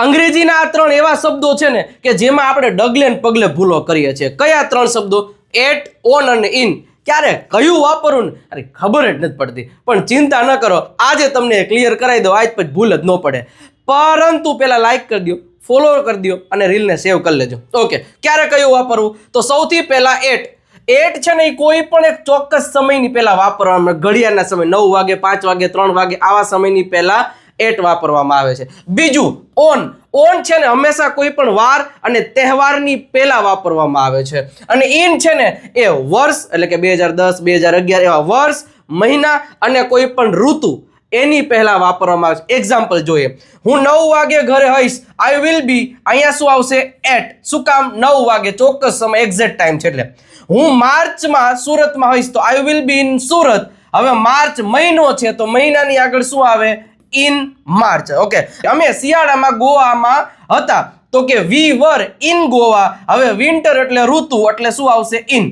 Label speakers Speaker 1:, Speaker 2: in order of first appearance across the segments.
Speaker 1: અંગ્રેજીના આ ત્રણ એવા શબ્દો છે ને કે જેમાં આપણે ડગલે ને પગલે ભૂલો કરીએ છીએ. કયા ત્રણ શબ્દો? એટ, ઓન અને ઇન. ક્યારે કયું વાપરવું ને અરે ખબર જ નથી પડતી. પણ ચિંતા ન કરો, આજે તમને ક્લિયર કરાવી દો, આજ પછી ભૂલ જ ન પડે. પરંતુ પહેલા લાઈક કરી દો, ફોલો કરી દો અને રીલને સેવ કરી લેજો. ઓકે, ક્યારે કયું વાપરવું? તો સૌથી પહેલા એટ. એટ છે ને એ કોઈ પણ એક ચોક્કસ સમયની પહેલા વાપરવામાં, ઘડિયાળના સમય 9 વાગે, 5 વાગે, 3 વાગે આવા સમયની પહેલા એટ વાપરવામાં આવે છે. બીજું ઓન. ઓન છે ને હંમેશા કોઈ પણ વાર અને તહેવારની પહેલા વાપરવામાં આવે છે. અને ઇન છે ને એ વર્ષ એટલે કે 2010, 2011 એવા વર્ષ, મહિના અને કોઈ પણ ઋતુ એની પહેલા વાપરવામાં આવે છે. એક્ઝામ્પલ જોઈએ, હું 9 વાગે ઘરે હઈશ, આઈ વિલ બી, અહીંયા શું આવશે? એટ. શું કામ? 9 વાગે ચોક્કસ સમય, એક્ઝેક્ટ ટાઈમ છે. એટલે હું માર્ચમાં સુરતમાં હઈશ તો I will be in Surat. હવે માર્ચ મહિનો છે તો મહિનાની આગળ શું આવે? In March. ઓકે, અમે શિયાળામાં ગોવામાં હતા તો કે વી વર ઇન ગોવા. હવે વિન્ટર એટલે ઋતુ એટલે શું આવશે? ઇન.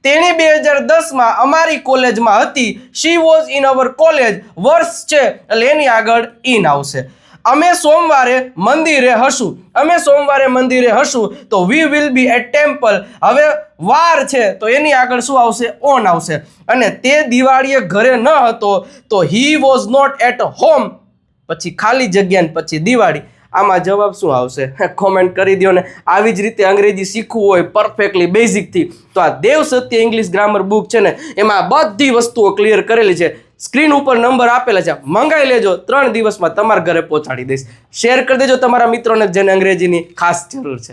Speaker 1: તેણી 2010માં અમારી કોલેજમાં હતી, she was in our college. વર્ષ છે એટલે એની આગળ ઇન આવશે. અમે સોમવારે મંદિરે હશું. અમે સોમવારે મંદિરે હશું તો we will be at temple. હવે વાર છે તો એની આગળ શું આવશે? ઓન આવશે. અને તે દિવાળીએ ઘરે ન હતો તો he was not at home. પછી ખાલી જગ્યા ને પછી દિવાળી. આમાં જવાબ શું આવશે? કોમેન્ટ કરી દો ને. આવી જ રીતે અંગ્રેજી શીખવું હોય પરફેક્ટલી બેઝિકથી તો આ દેવ સત્ય ઇંગ્લિશ ગ્રામર બુક છે ને એમાં બધી વસ્તુઓ ક્લિયર કરેલી છે. સ્ક્રીન ઉપર નંબર આપેલા છે, મંગાવી લેજો. 3 દિવસમાં તમારા ઘરે પહોંચાડી દઈશ. શેર કરી દેજો તમારા મિત્રોને જેને અંગ્રેજીની ખાસ જરૂર છે.